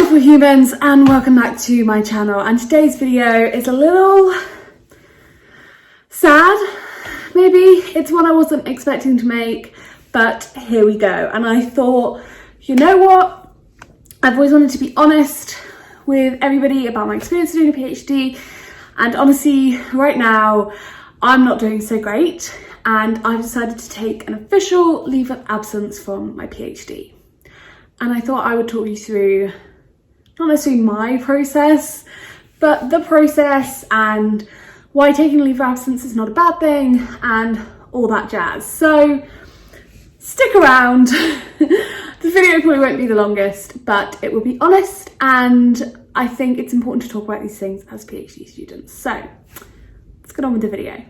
beautiful humans, and welcome back to my channel. And today's video is a little sad, maybe. It's one I wasn't expecting to make, but here we go. And I thought, you know what? I've always wanted to be honest with everybody about my experience doing a PhD, and honestly, right now, I'm not doing so great, and I've decided to take an official leave of absence from my PhD. And I thought I would talk you through not necessarily my process, but the process and why taking a leave of absence is not a bad thing and all that jazz. So stick around. The video probably won't be the longest, but it will be honest, and I think it's important to talk about these things as PhD students. So let's get on with the video.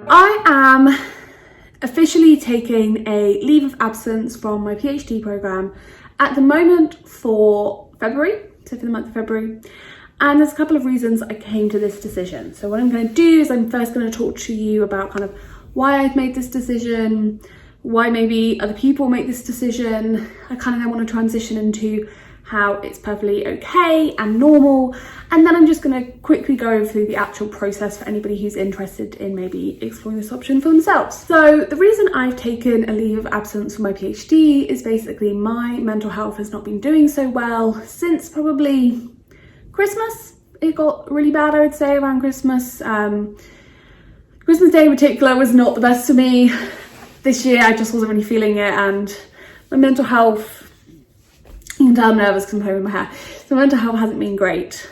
I am officially taking a leave of absence from my PhD program at the moment for February, so for the month of February. And there's a couple of reasons I came to this decision. So what I'm going to do is I'm first going to talk to you about kind of why I've made this decision, why maybe other people make this decision. I kind of then want to transition into how it's perfectly okay and normal, and then I'm just going to quickly go through the actual process for anybody who's interested in maybe exploring this option for themselves. So the reason I've taken a leave of absence for my PhD is basically my mental health has not been doing so well since probably Christmas. It got really bad, I would say, around Christmas. Christmas Day in particular was not the best for me. This year I just wasn't really feeling it, and my mental health, you can tell I'm nervous because I'm combing my hair. So mental health hasn't been great.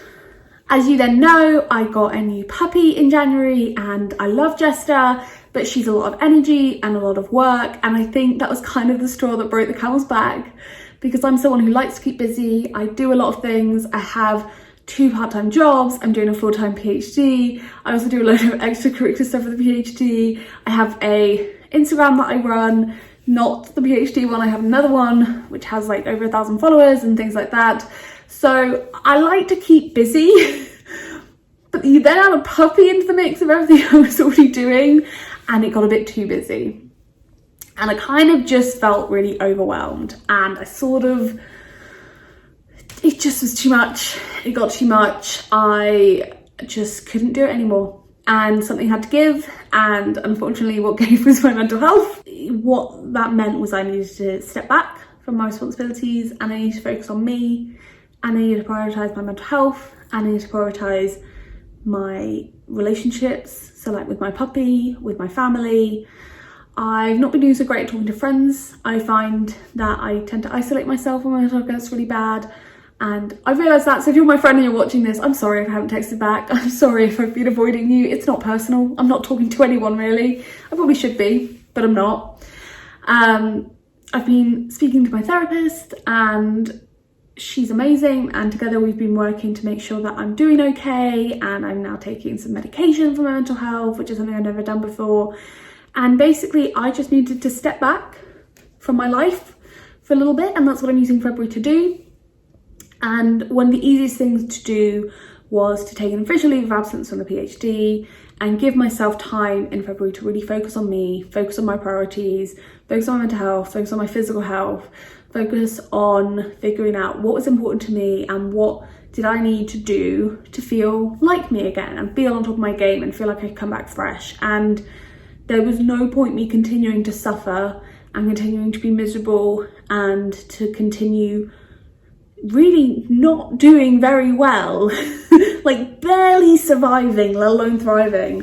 As you then know, I got a new puppy in January, and I love Jester, but she's a lot of energy and a lot of work. And I think that was kind of the straw that broke the camel's back, because I'm someone who likes to keep busy. I do a lot of things. I have 2 part-time jobs. I'm doing a full-time PhD. I also do a load of extracurricular stuff for the PhD. I have a Instagram that I run. Not the PhD one, I have another one which has like over 1,000 followers and things like that. So I like to keep busy, but you then add a puppy into the mix of everything I was already doing, and it got a bit too busy. And I kind of just felt really overwhelmed, and it just was too much. It got too much. I just couldn't do it anymore. And something had to give, and unfortunately what gave was my mental health. What that meant was I needed to step back from my responsibilities, and I needed to focus on me, and I needed to prioritise my mental health, and I needed to prioritise my relationships, so like with my puppy, with my family. I've not been doing so great at talking to friends. I find that I tend to isolate myself when my mental health gets really bad. And I realised that, so if you're my friend and you're watching this, I'm sorry if I haven't texted back. I'm sorry if I've been avoiding you. It's not personal. I'm not talking to anyone really. I probably should be, but I'm not. I've been speaking to my therapist, and she's amazing. And together we've been working to make sure that I'm doing okay. And I'm now taking some medication for my mental health, which is something I've never done before. And basically I just needed to step back from my life for a little bit. And that's what I'm using February to do. And one of the easiest things to do was to take an official leave of absence from the PhD and give myself time in February to really focus on me, focus on my priorities, focus on my mental health, focus on my physical health, focus on figuring out what was important to me and what did I need to do to feel like me again and feel on top of my game and feel like I could come back fresh. And there was no point me continuing to suffer and continuing to be miserable and to continue really not doing very well, like barely surviving, let alone thriving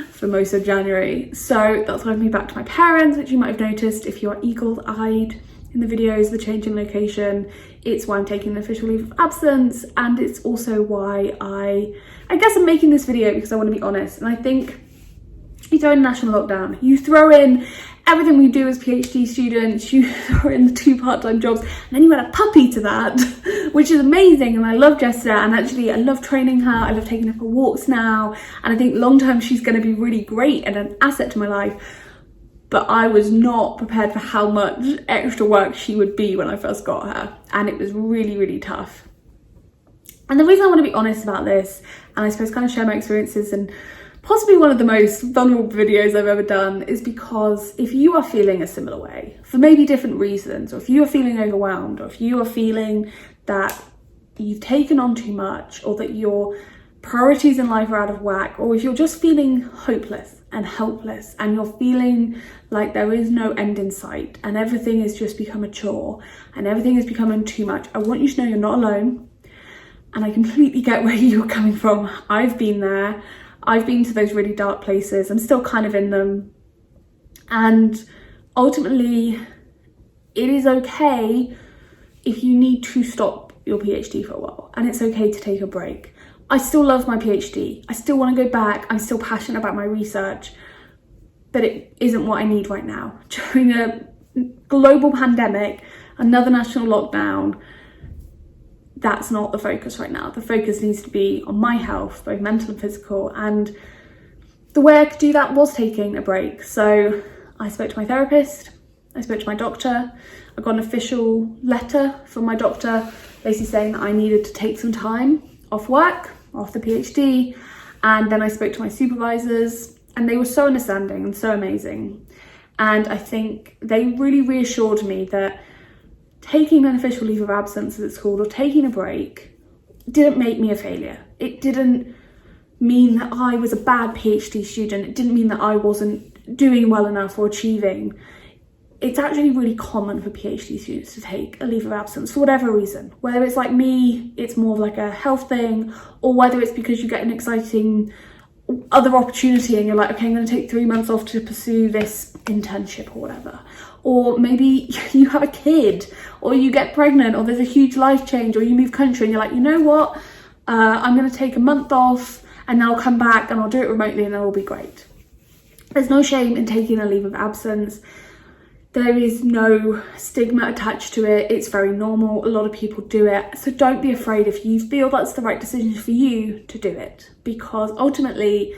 for most of January. So that's why I moved back to my parents, which you might have noticed if you are eagle-eyed in the videos, the change in location. It's why I'm taking an official leave of absence, and it's also why I guess I'm making this video because I want to be honest. And I think you throw in national lockdown, you throw in everything we do as PhD students, you throw in the 2 part-time jobs, and then you add a puppy to that, which is amazing. And I love Jester, and actually I love training her, I love taking her for walks now, and I think long term she's going to be really great and an asset to my life. But I was not prepared for how much extra work she would be when I first got her, and it was really, really tough. And the reason I want to be honest about this, and I suppose kind of share my experiences and possibly one of the most vulnerable videos I've ever done, is because if you are feeling a similar way, for maybe different reasons, or if you are feeling overwhelmed, or if you are feeling that you've taken on too much, or that your priorities in life are out of whack, or if you're just feeling hopeless and helpless and you're feeling like there is no end in sight and everything has just become a chore and everything is becoming too much, I want you to know you're not alone. And I completely get where you're coming from. I've been there. I've been to those really dark places. I'm still kind of in them. And ultimately, it is okay if you need to stop your PhD for a while, and it's okay to take a break. I still love my PhD. I still want to go back. I'm still passionate about my research, but it isn't what I need right now. During a global pandemic, another national lockdown, that's not the focus right now. The focus needs to be on my health, both mental and physical. And the way I could do that was taking a break. So I spoke to my therapist, I spoke to my doctor, I got an official letter from my doctor basically saying that I needed to take some time off work, off the PhD. And then I spoke to my supervisors, and they were so understanding and so amazing. And I think they really reassured me that taking an official leave of absence, as it's called, or taking a break, didn't make me a failure. It didn't mean that I was a bad PhD student. It didn't mean that I wasn't doing well enough or achieving. It's actually really common for PhD students to take a leave of absence for whatever reason. Whether it's like me, it's more of like a health thing, or whether it's because you get an exciting other opportunity and you're like, okay, I'm going to take 3 months off to pursue this internship or whatever. Or maybe you have a kid, or you get pregnant, or there's a huge life change, or you move country and you're like, you know what, I'm going to take a month off and then I'll come back and I'll do it remotely and it'll be great. There's no shame in taking a leave of absence. There is no stigma attached to it. It's very normal. A lot of people do it. So don't be afraid if you feel that's the right decision for you to do it, because ultimately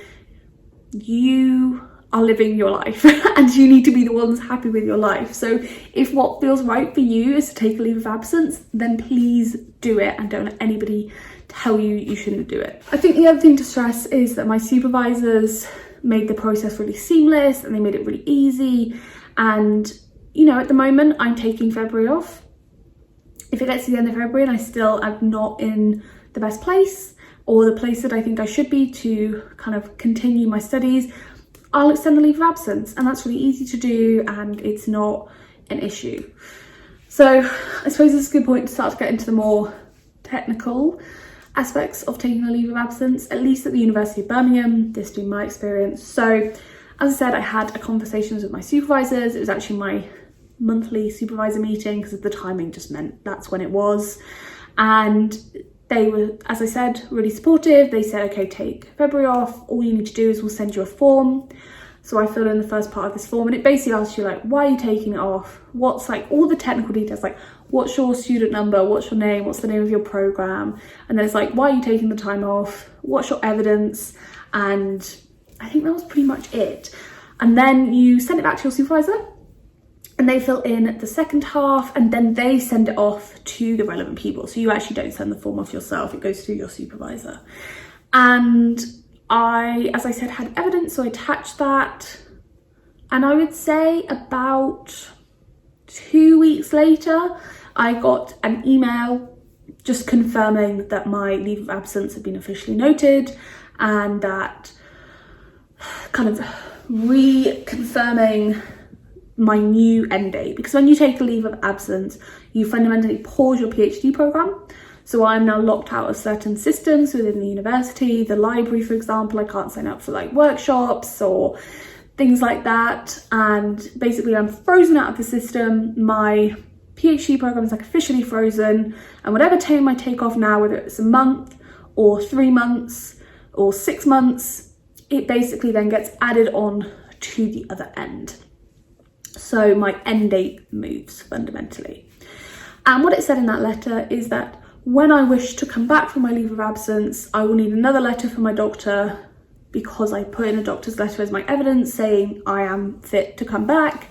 you are living your life and you need to be the ones happy with your life. So if what feels right for you is to take a leave of absence, then please do it and don't let anybody tell you you shouldn't do it. I think the other thing to stress is that my supervisors made the process really seamless and they made it really easy. And you know, at the moment I'm taking February off. If it gets to the end of February and I still am not in the best place, or the place that I think I should be to kind of continue my studies, I'll extend the leave of absence, and that's really easy to do and it's not an issue. So I suppose this is a good point to start to get into the more technical aspects of taking a leave of absence, at least at the University of Birmingham. This has been my experience. So as I said, I had a conversations with my supervisors. It was actually my monthly supervisor meeting because of the timing just meant that's when it was. And they were, as I said, really supportive. They said, okay, take February off. All you need to do is we'll send you a form. So I filled in the first part of this form and it basically asks you like, why are you taking it off? What's like all the technical details, like what's your student number? What's your name? What's the name of your program? And then it's like, why are you taking the time off? What's your evidence? And I think that was pretty much it. And then you send it back to your supervisor and they fill in the second half and then they send it off to the relevant people. So you actually don't send the form off yourself, it goes through your supervisor. And I, as I said, had evidence, so I attached that. And I would say about 2 weeks later, I got an email just confirming that my leave of absence had been officially noted and that kind of reconfirming my new end date. Because when you take a leave of absence, you fundamentally pause your PhD program. So I'm now locked out of certain systems within the university, the library, for example. I can't sign up for like workshops or things like that. And basically I'm frozen out of the system. My PhD program is like officially frozen. And whatever time I take off now, whether it's a month or 3 months or 6 months, it basically then gets added on to the other end. So my end date moves fundamentally. And what it said in that letter is that when I wish to come back from my leave of absence, I will need another letter from my doctor, because I put in a doctor's letter as my evidence saying I am fit to come back.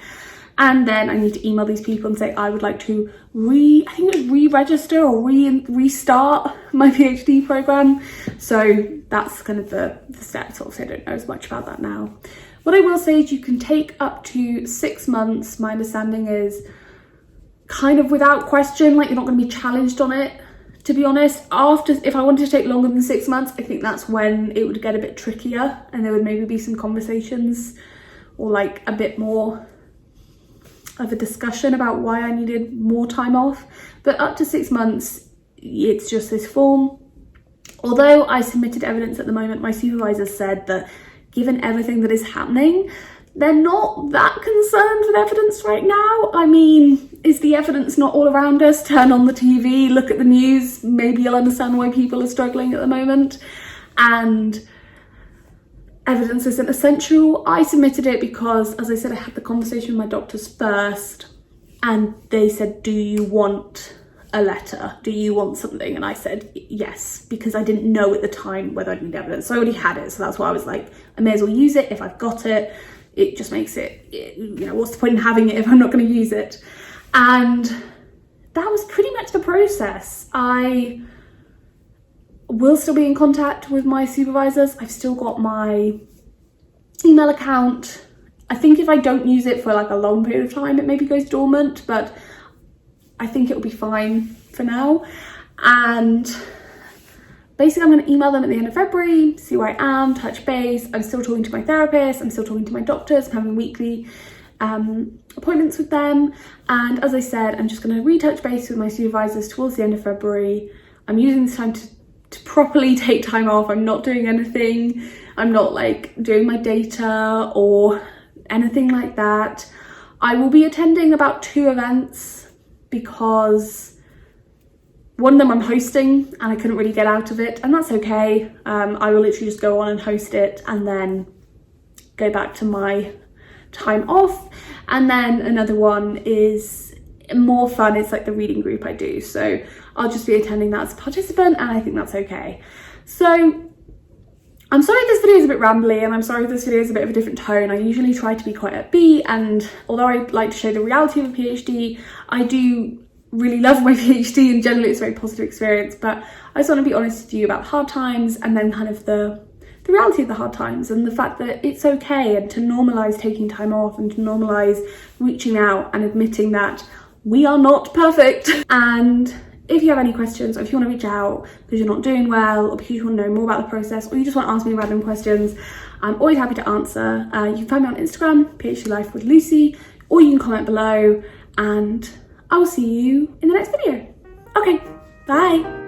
And then I need to email these people and say I would like to re-register or restart my PhD program. So that's kind of the steps. Obviously I don't know as much about that now. What I will say is you can take up to 6 months. My understanding is kind of without question, like you're not going to be challenged on it, to be honest. If I wanted to take longer than 6 months, I think that's when it would get a bit trickier and there would maybe be some conversations or like a bit more of a discussion about why I needed more time off. But up to 6 months, it's just this form. Although I submitted evidence at the moment, my supervisor said that given everything that is happening, they're not that concerned with evidence right now. I mean, is the evidence not all around us? Turn on the TV, look at the news, maybe you'll understand why people are struggling at the moment. And evidence isn't essential. I submitted it because, as I said, I had the conversation with my doctors first and they said, do you want a letter? Do you want something? And I said yes, because I didn't know at the time whether I'd need evidence. So I already had it, so that's why I was like, I may as well use it if I've got it. It just makes it, you know, what's the point in having it if I'm not going to use it? And that was pretty much the process. I will still be in contact with my supervisors. I've still got my email account. I think if I don't use it for like a long period of time, it maybe goes dormant, but I think it'll be fine for now. And basically I'm going to email them at the end of February, see where I am, touch base. I'm still talking to my therapist, I'm still talking to my doctors, I'm having weekly appointments with them. And as I said, I'm just going to retouch base with my supervisors towards the end of February. I'm using this time to properly take time off. I'm not doing anything. I'm not like doing my data or anything like that. I will be attending about 2 events because one of them I'm hosting and I couldn't really get out of it, and that's okay. I will literally just go on and host it and then go back to my time off. And then another one is more fun. It's like the reading group I do, so I'll just be attending that as a participant, and I think that's okay. So I'm sorry if this video is a bit rambly, and I'm sorry if this video is a bit of a different tone. I usually try to be quite upbeat, and although I like to show the reality of a PhD, I do really love my PhD and generally it's a very positive experience. But I just want to be honest with you about hard times, and then kind of the reality of the hard times, and the fact that it's okay, and to normalise taking time off, and to normalise reaching out and admitting that we are not perfect. And if you have any questions, or if you want to reach out because you're not doing well, or because you want to know more about the process, or you just want to ask me random questions, I'm always happy to answer. You can find me on Instagram, PhD Life with Lucy, or you can comment below, and I will see you in the next video. Okay, bye.